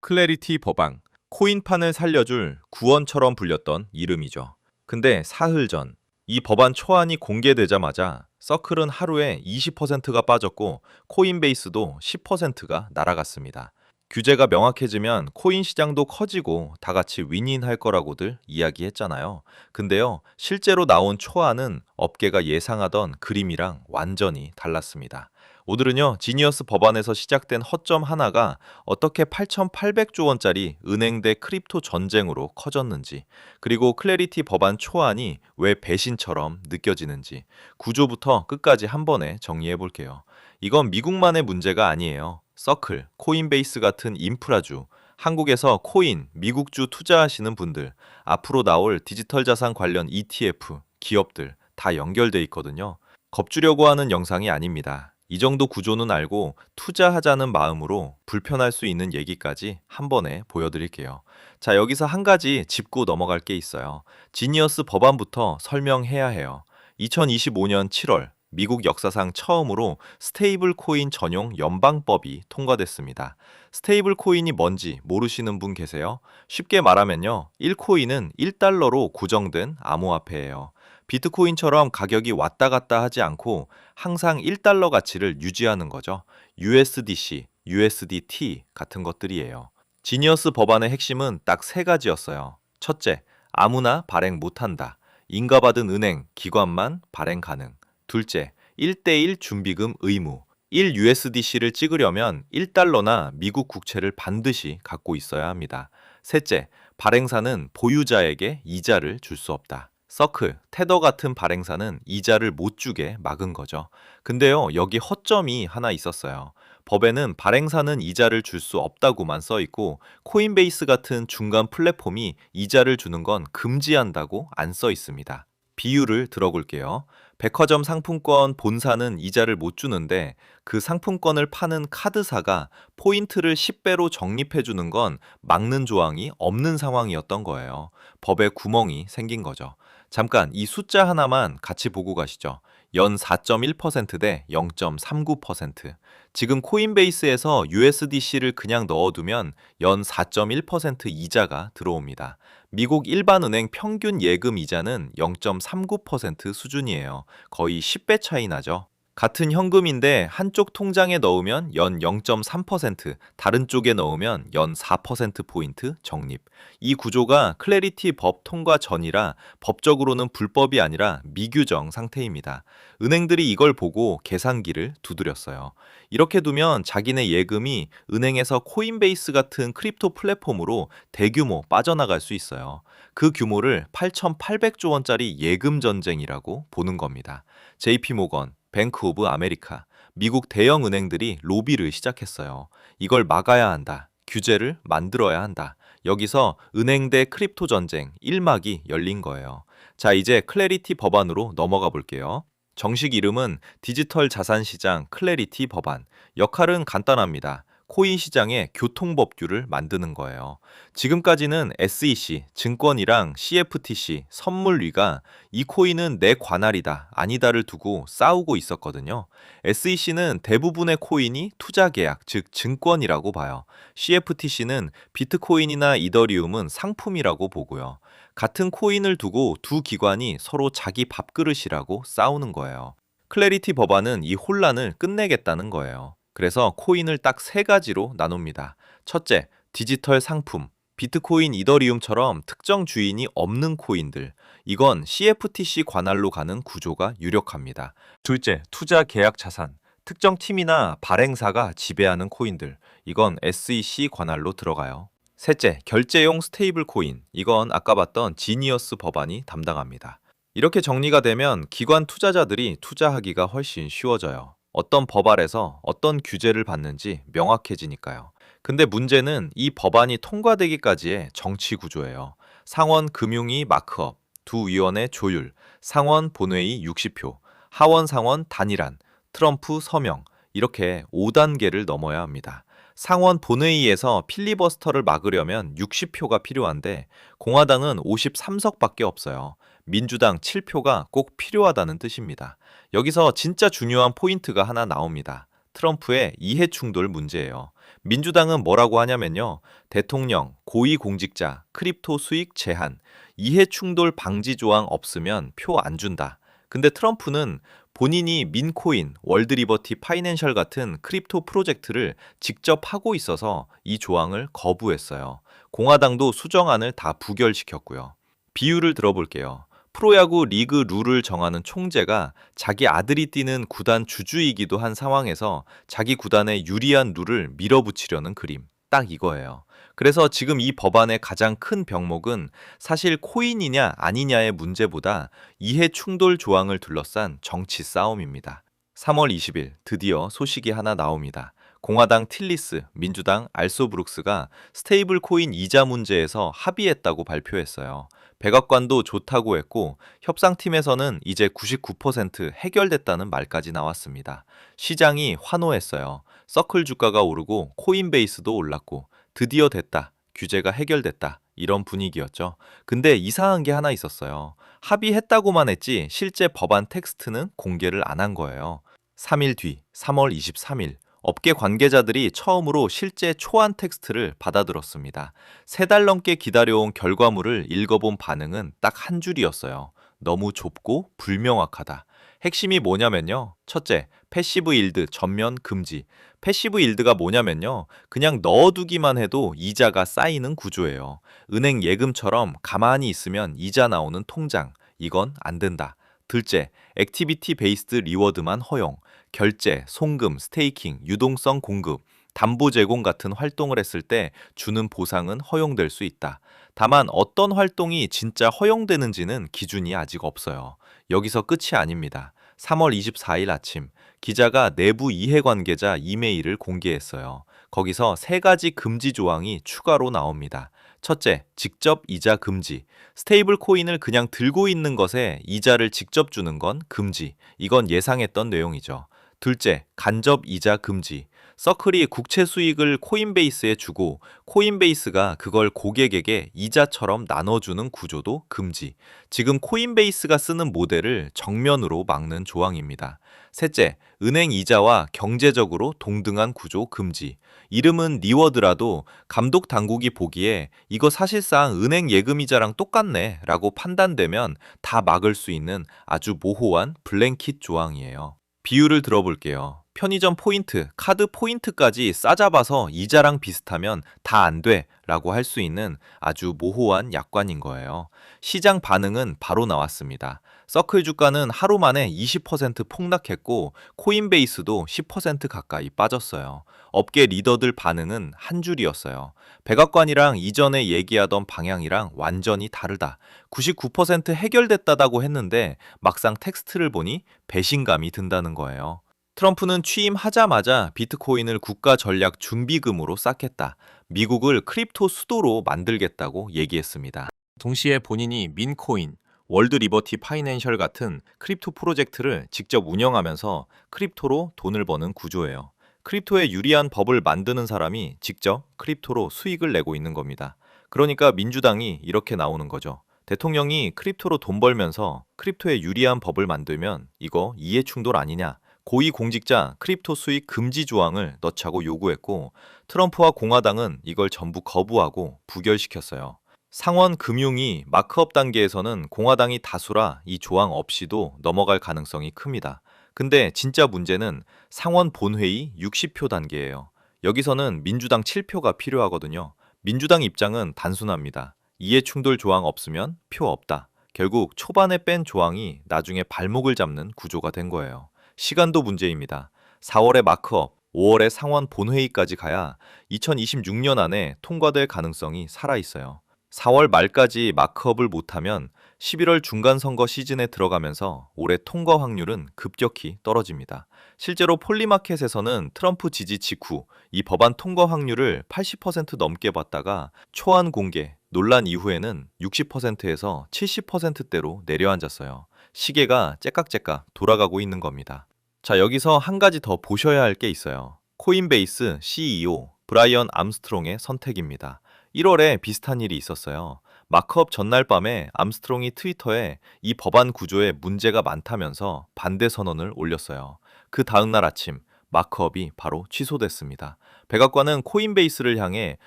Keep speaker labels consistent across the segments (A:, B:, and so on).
A: 클래리티 법안, 코인판을 살려줄 구원처럼 불렸던 이름이죠. 근데 사흘 전, 이 법안 초안이 공개되자마자 서클은 하루에 20%가 빠졌고 코인베이스도 10%가 날아갔습니다. 규제가 명확해지면 코인 시장도 커지고 다 같이 윈윈할 거라고들 이야기했잖아요. 근데요, 실제로 나온 초안은 업계가 예상하던 그림이랑 완전히 달랐습니다. 오늘은요, 지니어스 법안에서 시작된 허점 하나가 어떻게 8,800조 원짜리 은행 대 크립토 전쟁으로 커졌는지, 그리고 클래리티 법안 초안이 왜 배신처럼 느껴지는지 구조부터 끝까지 한 번에 정리해 볼게요. 이건 미국만의 문제가 아니에요. 서클, 코인베이스 같은 인프라주, 한국에서 코인, 미국주 투자하시는 분들, 앞으로 나올 디지털 자산 관련 ETF, 기업들 다 연결돼 있거든요. 겁주려고 하는 영상이 아닙니다. 이 정도 구조는 알고 투자하자는 마음으로 불편할 수 있는 얘기까지 한 번에 보여드릴게요. 자, 여기서 한 가지 짚고 넘어갈 게 있어요. 지니어스 법안부터 설명해야 해요. 2025년 7월 미국 역사상 처음으로 스테이블 코인 전용 연방법이 통과됐습니다. 스테이블 코인이 뭔지 모르시는 분 계세요? 쉽게 말하면요, 1코인은 1달러로 고정된 암호화폐예요. 비트코인처럼 가격이 왔다 갔다 하지 않고 항상 1달러 가치를 유지하는 거죠. USDC, USDT 같은 것들이에요. 지니어스 법안의 핵심은 딱 세 가지였어요. 첫째, 아무나 발행 못한다. 인가받은 은행, 기관만 발행 가능. 둘째, 1대1 준비금 의무. 1USDC를 찍으려면 1달러나 미국 국채를 반드시 갖고 있어야 합니다. 셋째, 발행사는 보유자에게 이자를 줄 수 없다. 서클, 테더 같은 발행사는 이자를 못 주게 막은 거죠. 근데요, 여기 허점이 하나 있었어요. 법에는 발행사는 이자를 줄 수 없다고만 써 있고 코인베이스 같은 중간 플랫폼이 이자를 주는 건 금지한다고 안 써 있습니다. 비유를 들어볼게요. 백화점 상품권 본사는 이자를 못 주는데 그 상품권을 파는 카드사가 포인트를 10배로 적립해 주는 건 막는 조항이 없는 상황이었던 거예요. 법에 구멍이 생긴 거죠. 잠깐 이 숫자 하나만 같이 보고 가시죠. 연 4.1%대 0.39%. 지금 코인베이스에서 USDC를 그냥 넣어두면 연 4.1% 이자가 들어옵니다. 미국 일반은행 평균 예금 이자는 0.39% 수준이에요. 거의 10배 차이 나죠. 같은 현금인데 한쪽 통장에 넣으면 연 0.3%, 다른 쪽에 넣으면 연 4%포인트 적립. 이 구조가 클래리티 법 통과 전이라 법적으로는 불법이 아니라 미규정 상태입니다. 은행들이 이걸 보고 계산기를 두드렸어요. 이렇게 두면 자기네 예금이 은행에서 코인베이스 같은 크립토 플랫폼으로 대규모 빠져나갈 수 있어요. 그 규모를 8,800조 원짜리 예금 전쟁이라고 보는 겁니다. JP모건, 뱅크 오브 아메리카, 미국 대형 은행들이 로비를 시작했어요. 이걸 막아야 한다. 규제를 만들어야 한다. 여기서 은행 대 크립토 전쟁 1막이 열린 거예요. 자, 이제 클래리티 법안으로 넘어가 볼게요. 정식 이름은 디지털 자산 시장 클래리티 법안. 역할은 간단합니다. 코인 시장의 교통법규를 만드는 거예요. 지금까지는 SEC, 증권이랑 CFTC, 선물위가 이 코인은 내 관할이다, 아니다를 두고 싸우고 있었거든요. SEC는 대부분의 코인이 투자 계약, 즉 증권이라고 봐요. CFTC는 비트코인이나 이더리움은 상품이라고 보고요. 같은 코인을 두고 두 기관이 서로 자기 밥그릇이라고 싸우는 거예요. 클래리티 법안은 이 혼란을 끝내겠다는 거예요. 그래서 코인을 딱 세 가지로 나눕니다. 첫째, 디지털 상품. 비트코인, 이더리움처럼 특정 주인이 없는 코인들. 이건 CFTC 관할로 가는 구조가 유력합니다. 둘째, 투자 계약 자산. 특정 팀이나 발행사가 지배하는 코인들. 이건 SEC 관할로 들어가요. 셋째, 결제용 스테이블 코인. 이건 아까 봤던 지니어스 법안이 담당합니다. 이렇게 정리가 되면 기관 투자자들이 투자하기가 훨씬 쉬워져요. 어떤 법 아래서 어떤 규제를 받는지 명확해지니까요. 근데 문제는 이 법안이 통과되기까지의 정치 구조예요. 상원 금융위 마크업, 두 위원회 조율, 상원 본회의 60표, 하원 상원 단일안, 트럼프 서명, 이렇게 5단계를 넘어야 합니다. 상원 본회의에서 필리버스터를 막으려면 60표가 필요한데 공화당은 53석밖에 없어요. 민주당 7표가 꼭 필요하다는 뜻입니다. 여기서 진짜 중요한 포인트가 하나 나옵니다. 트럼프의 이해충돌 문제예요. 민주당은 뭐라고 하냐면요. 대통령, 고위공직자, 크립토 수익 제한, 이해충돌 방지 조항 없으면 표 안 준다. 근데 트럼프는 본인이 민코인, 월드리버티 파이낸셜 같은 크립토 프로젝트를 직접 하고 있어서 이 조항을 거부했어요. 공화당도 수정안을 다 부결시켰고요. 비유를 들어볼게요. 프로야구 리그 룰을 정하는 총재가 자기 아들이 뛰는 구단 주주이기도 한 상황에서 자기 구단에 유리한 룰을 밀어붙이려는 그림. 딱 이거예요. 그래서 지금 이 법안의 가장 큰 병목은 사실 코인이냐 아니냐의 문제보다 이해 충돌 조항을 둘러싼 정치 싸움입니다. 3월 20일 드디어 소식이 하나 나옵니다. 공화당 틸리스, 민주당 알소브룩스가 스테이블 코인 이자 문제에서 합의했다고 발표했어요. 백악관도 좋다고 했고 협상팀에서는 이제 99% 해결됐다는 말까지 나왔습니다. 시장이 환호했어요. 서클 주가가 오르고 코인베이스도 올랐고 드디어 됐다. 규제가 해결됐다. 이런 분위기였죠. 근데 이상한 게 하나 있었어요. 합의했다고만 했지 실제 법안 텍스트는 공개를 안 한 거예요. 3일 뒤 3월 23일 업계 관계자들이 처음으로 실제 초안 텍스트를 받아들었습니다. 3달 넘게 기다려온 결과물을 읽어본 반응은 딱 한 줄이었어요. 너무 좁고 불명확하다. 핵심이 뭐냐면요. 첫째, 패시브 일드 전면 금지. 패시브 일드가 뭐냐면요. 그냥 넣어두기만 해도 이자가 쌓이는 구조예요. 은행 예금처럼 가만히 있으면 이자 나오는 통장. 이건 안 된다. 둘째, 액티비티 베이스드 리워드만 허용. 결제, 송금, 스테이킹, 유동성 공급, 담보 제공 같은 활동을 했을 때 주는 보상은 허용될 수 있다. 다만 어떤 활동이 진짜 허용되는지는 기준이 아직 없어요. 여기서 끝이 아닙니다. 3월 24일 아침 기자가 내부 이해관계자 이메일을 공개했어요. 거기서 3가지 금지 조항이 추가로 나옵니다. 첫째, 직접 이자 금지. 스테이블 코인을 그냥 들고 있는 것에 이자를 직접 주는 건 금지. 이건 예상했던 내용이죠. 둘째, 간접 이자 금지. 서클이 국채 수익을 코인베이스에 주고 코인베이스가 그걸 고객에게 이자처럼 나눠주는 구조도 금지. 지금 코인베이스가 쓰는 모델을 정면으로 막는 조항입니다. 셋째, 은행 이자와 경제적으로 동등한 구조 금지. 이름은 리워드라도 감독 당국이 보기에 이거 사실상 은행 예금 이자랑 똑같네 라고 판단되면 다 막을 수 있는 아주 모호한 블랭킷 조항이에요. 비유를 들어볼게요. 편의점 포인트, 카드 포인트까지 싸잡아서 이자랑 비슷하면 다 안 돼 라고 할 수 있는 아주 모호한 약관인 거예요. 시장 반응은 바로 나왔습니다. 서클 주가는 하루 만에 20% 폭락했고 코인베이스도 10% 가까이 빠졌어요. 업계 리더들 반응은 한 줄이었어요. 백악관이랑 이전에 얘기하던 방향이랑 완전히 다르다. 99% 해결됐다고 했는데 막상 텍스트를 보니 배신감이 든다는 거예요. 트럼프는 취임하자마자 비트코인을 국가 전략 준비금으로 쌓겠다. 미국을 크립토 수도로 만들겠다고 얘기했습니다. 동시에 본인이 민코인, 월드 리버티 파이낸셜 같은 크립토 프로젝트를 직접 운영하면서 크립토로 돈을 버는 구조예요. 크립토에 유리한 법을 만드는 사람이 직접 크립토로 수익을 내고 있는 겁니다. 그러니까 민주당이 이렇게 나오는 거죠. 대통령이 크립토로 돈 벌면서 크립토에 유리한 법을 만들면 이거 이해충돌 아니냐? 고위공직자 크립토 수익 금지 조항을 넣자고 요구했고 트럼프와 공화당은 이걸 전부 거부하고 부결시켰어요. 상원 금융위 마크업 단계에서는 공화당이 다수라 이 조항 없이도 넘어갈 가능성이 큽니다. 근데 진짜 문제는 상원 본회의 60표 단계예요. 여기서는 민주당 7표가 필요하거든요. 민주당 입장은 단순합니다. 이해충돌 조항 없으면 표 없다. 결국 초반에 뺀 조항이 나중에 발목을 잡는 구조가 된 거예요. 시간도 문제입니다. 4월에 마크업, 5월에 상원 본회의까지 가야 2026년 안에 통과될 가능성이 살아있어요. 4월 말까지 마크업을 못하면 11월 중간선거 시즌에 들어가면서 올해 통과 확률은 급격히 떨어집니다. 실제로 폴리마켓에서는 트럼프 지지 직후 이 법안 통과 확률을 80% 넘게 봤다가 초안 공개, 논란 이후에는 60%에서 70%대로 내려앉았어요. 시계가 째깍째깍 돌아가고 있는 겁니다. 자, 여기서 한 가지 더 보셔야 할 게 있어요. 코인베이스 CEO 브라이언 암스트롱의 선택입니다. 1월에 비슷한 일이 있었어요. 마크업 전날 밤에 암스트롱이 트위터에 이 법안 구조에 문제가 많다면서 반대 선언을 올렸어요. 그 다음날 아침 마크업이 바로 취소됐습니다. 백악관은 코인베이스를 향해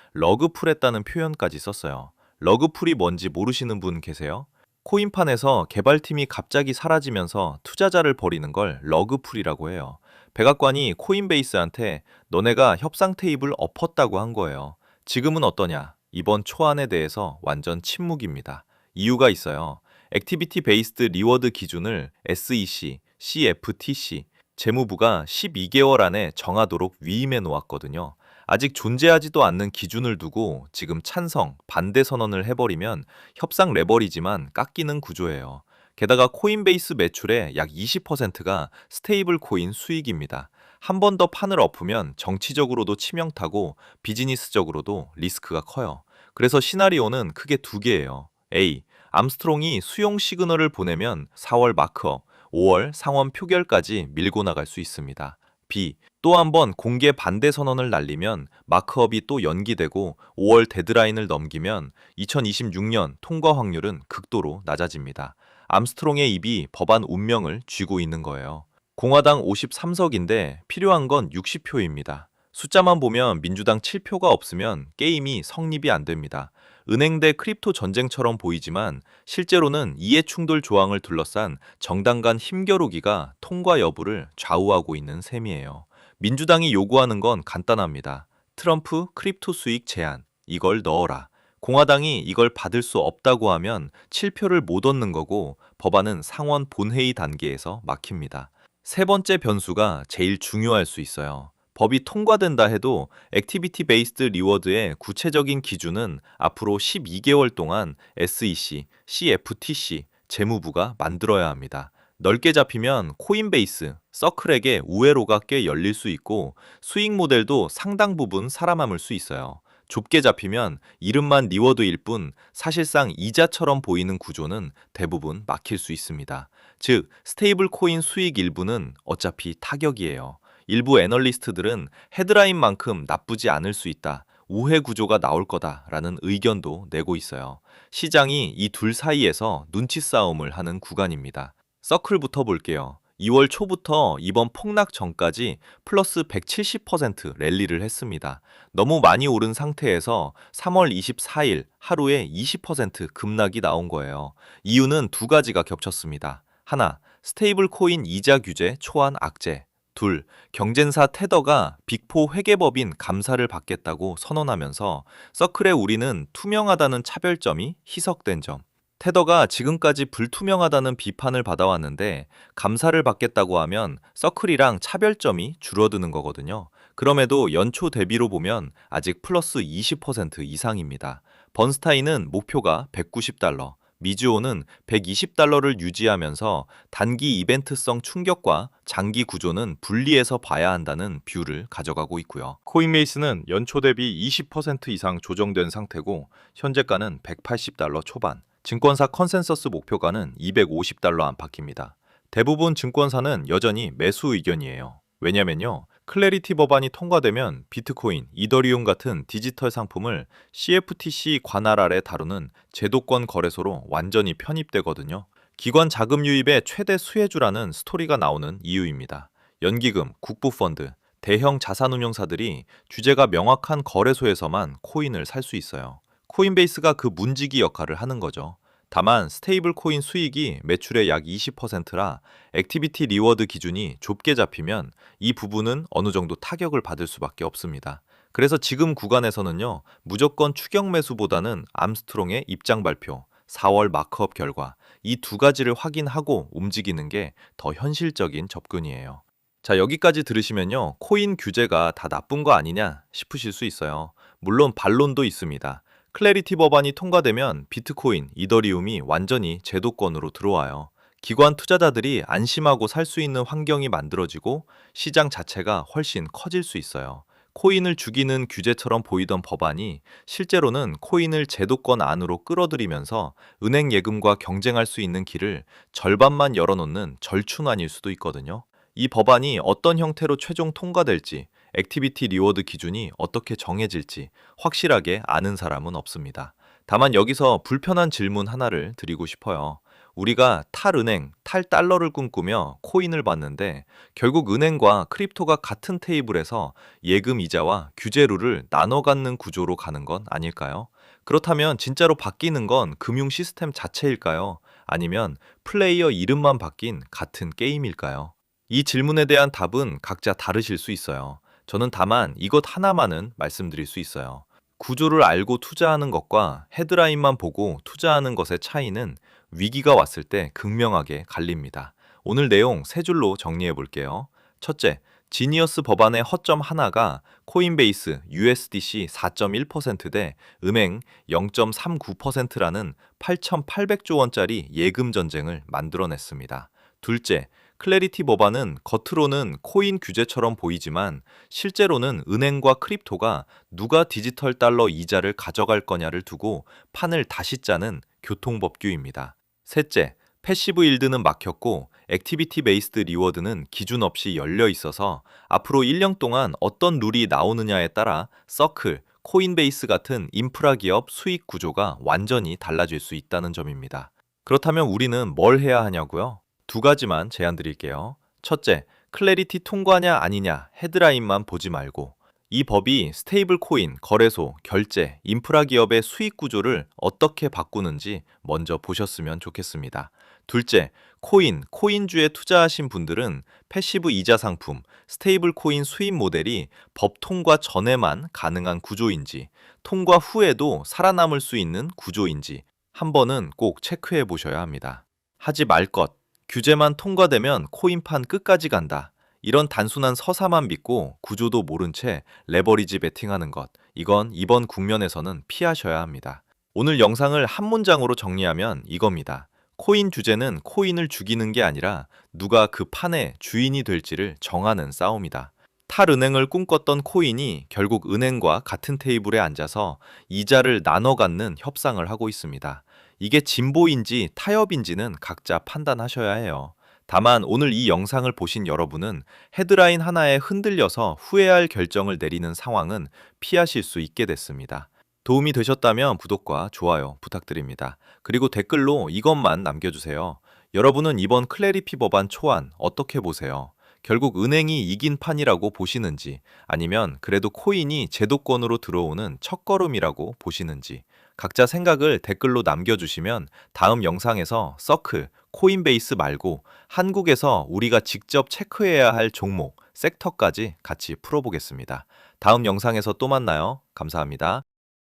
A: 러그풀했다는 표현까지 썼어요. 러그풀이 뭔지 모르시는 분 계세요? 코인판에서 개발팀이 갑자기 사라지면서 투자자를 버리는 걸 러그풀이라고 해요. 백악관이 코인베이스한테 너네가 협상 테이블 엎었다고 한 거예요. 지금은 어떠냐? 이번 초안에 대해서 완전 침묵입니다. 이유가 있어요. 액티비티 베이스드 리워드 기준을 SEC, CFTC, 재무부가 12개월 안에 정하도록 위임해 놓았거든요. 아직 존재하지도 않는 기준을 두고 지금 찬성, 반대 선언을 해버리면 협상 레버리지만 깎이는 구조예요. 게다가 코인베이스 매출의 약 20%가 스테이블 코인 수익입니다. 한 번 더 판을 엎으면 정치적으로도 치명타고 비즈니스적으로도 리스크가 커요. 그래서 시나리오는 크게 두 개예요. A. 암스트롱이 수용 시그널을 보내면 4월 마크업, 5월 상원 표결까지 밀고 나갈 수 있습니다. B. 또 한 번 공개 반대 선언을 날리면 마크업이 또 연기되고 5월 데드라인을 넘기면 2026년 통과 확률은 극도로 낮아집니다. 암스트롱의 입이 법안 운명을 쥐고 있는 거예요. 공화당 53석인데 필요한 건 60표입니다. 숫자만 보면 민주당 7표가 없으면 게임이 성립이 안 됩니다. 은행 대 크립토 전쟁처럼 보이지만 실제로는 이해충돌 조항을 둘러싼 정당 간 힘겨루기가 통과 여부를 좌우하고 있는 셈이에요. 민주당이 요구하는 건 간단합니다. 트럼프 크립토 수익 제한, 이걸 넣어라. 공화당이 이걸 받을 수 없다고 하면 7표를 못 얻는 거고 법안은 상원 본회의 단계에서 막힙니다. 세 번째 변수가 제일 중요할 수 있어요. 법이 통과된다 해도 액티비티 베이스드 리워드의 구체적인 기준은 앞으로 12개월 동안 SEC, CFTC, 재무부가 만들어야 합니다. 넓게 잡히면 코인베이스, 서클에게 우회로가 꽤 열릴 수 있고 수익 모델도 상당 부분 살아남을 수 있어요. 좁게 잡히면 이름만 리워드일 뿐 사실상 이자처럼 보이는 구조는 대부분 막힐 수 있습니다. 즉, 스테이블 코인 수익 일부는 어차피 타격이에요. 일부 애널리스트들은 헤드라인만큼 나쁘지 않을 수 있다, 우회 구조가 나올 거다라는 의견도 내고 있어요. 시장이 이 둘 사이에서 눈치 싸움을 하는 구간입니다. 서클부터 볼게요. 2월 초부터 이번 폭락 전까지 플러스 170% 랠리를 했습니다. 너무 많이 오른 상태에서 3월 24일 하루에 20% 급락이 나온 거예요. 이유는 두 가지가 겹쳤습니다. 하나, 스테이블 코인 이자 규제 초안 악재. 둘, 경쟁사 테더가 빅4 회계법인 감사를 받겠다고 선언하면서 서클의 우리는 투명하다는 차별점이 희석된 점. 테더가 지금까지 불투명하다는 비판을 받아왔는데 감사를 받겠다고 하면 서클이랑 차별점이 줄어드는 거거든요. 그럼에도 연초 대비로 보면 아직 플러스 20% 이상입니다. 번스타인은 목표가 190달러, 미즈오는 120달러를 유지하면서 단기 이벤트성 충격과 장기 구조는 분리해서 봐야 한다는 뷰를 가져가고 있고요. 코인베이스는 연초 대비 20% 이상 조정된 상태고 현재가는 180달러 초반, 증권사 컨센서스 목표가는 250달러 안팎입니다. 대부분 증권사는 여전히 매수 의견이에요. 왜냐면요, 클래리티 법안이 통과되면 비트코인, 이더리움 같은 디지털 상품을 CFTC 관할 아래 다루는 제도권 거래소로 완전히 편입되거든요. 기관 자금 유입의 최대 수혜주라는 스토리가 나오는 이유입니다. 연기금, 국부펀드, 대형 자산운용사들이 주제가 명확한 거래소에서만 코인을 살 수 있어요. 코인베이스가 그 문지기 역할을 하는 거죠. 다만 스테이블 코인 수익이 매출의 약 20%라 액티비티 리워드 기준이 좁게 잡히면 이 부분은 어느 정도 타격을 받을 수밖에 없습니다. 그래서 지금 구간에서는요, 무조건 추격 매수보다는 암스트롱의 입장 발표, 4월 마크업 결과 이 두 가지를 확인하고 움직이는 게 더 현실적인 접근이에요. 자, 여기까지 들으시면요, 코인 규제가 다 나쁜 거 아니냐 싶으실 수 있어요. 물론 반론도 있습니다. 클래리티 법안이 통과되면 비트코인, 이더리움이 완전히 제도권으로 들어와요. 기관 투자자들이 안심하고 살 수 있는 환경이 만들어지고 시장 자체가 훨씬 커질 수 있어요. 코인을 죽이는 규제처럼 보이던 법안이 실제로는 코인을 제도권 안으로 끌어들이면서 은행 예금과 경쟁할 수 있는 길을 절반만 열어놓는 절충안일 수도 있거든요. 이 법안이 어떤 형태로 최종 통과될지, 액티비티 리워드 기준이 어떻게 정해질지 확실하게 아는 사람은 없습니다. 다만 여기서 불편한 질문 하나를 드리고 싶어요. 우리가 탈은행, 탈달러를 꿈꾸며 코인을 봤는데 결국 은행과 크립토가 같은 테이블에서 예금 이자와 규제룰을 나눠 갖는 구조로 가는 건 아닐까요? 그렇다면 진짜로 바뀌는 건 금융 시스템 자체일까요? 아니면 플레이어 이름만 바뀐 같은 게임일까요? 이 질문에 대한 답은 각자 다르실 수 있어요. 저는 다만 이것 하나만은 말씀드릴 수 있어요. 구조를 알고 투자하는 것과 헤드라인만 보고 투자하는 것의 차이는 위기가 왔을 때 극명하게 갈립니다. 오늘 내용 세 줄로 정리해 볼게요. 첫째, 지니어스 법안의 허점 하나가 코인베이스 USDC 4.1%대 은행 0.39%라는 8,800조 원짜리 예금 전쟁을 만들어냈습니다. 둘째, 클래리티 법안은 겉으로는 코인 규제처럼 보이지만 실제로는 은행과 크립토가 누가 디지털 달러 이자를 가져갈 거냐를 두고 판을 다시 짜는 교통법규입니다. 셋째, 패시브 일드는 막혔고 액티비티 베이스드 리워드는 기준 없이 열려 있어서 앞으로 1년 동안 어떤 룰이 나오느냐에 따라 서클, 코인베이스 같은 인프라 기업 수익 구조가 완전히 달라질 수 있다는 점입니다. 그렇다면 우리는 뭘 해야 하냐고요? 두 가지만 제안 드릴게요. 첫째, 클래리티 통과냐 아니냐 헤드라인만 보지 말고 이 법이 스테이블 코인, 거래소, 결제, 인프라 기업의 수익 구조를 어떻게 바꾸는지 먼저 보셨으면 좋겠습니다. 둘째, 코인주에 투자하신 분들은 패시브 이자 상품, 스테이블 코인 수입 모델이 법 통과 전에만 가능한 구조인지, 통과 후에도 살아남을 수 있는 구조인지 한 번은 꼭 체크해 보셔야 합니다. 하지 말 것, 규제만 통과되면 코인판 끝까지 간다. 이런 단순한 서사만 믿고 구조도 모른 채 레버리지 베팅하는 것, 이건 이번 국면에서는 피하셔야 합니다. 오늘 영상을 한 문장으로 정리하면 이겁니다. 코인 주제는 코인을 죽이는 게 아니라 누가 그 판의 주인이 될지를 정하는 싸움이다. 탈은행을 꿈꿨던 코인이 결국 은행과 같은 테이블에 앉아서 이자를 나눠 갖는 협상을 하고 있습니다. 이게 진보인지 타협인지는 각자 판단하셔야 해요. 다만 오늘 이 영상을 보신 여러분은 헤드라인 하나에 흔들려서 후회할 결정을 내리는 상황은 피하실 수 있게 됐습니다. 도움이 되셨다면 구독과 좋아요 부탁드립니다. 그리고 댓글로 이것만 남겨주세요. 여러분은 이번 클래리피 법안 초안 어떻게 보세요? 결국 은행이 이긴 판이라고 보시는지 아니면 그래도 코인이 제도권으로 들어오는 첫걸음이라고 보시는지 각자 생각을 댓글로 남겨주시면 다음 영상에서 서클, 코인베이스 말고 한국에서 우리가 직접 체크해야 할 종목, 섹터까지 같이 풀어보겠습니다. 다음 영상에서 또 만나요. 감사합니다.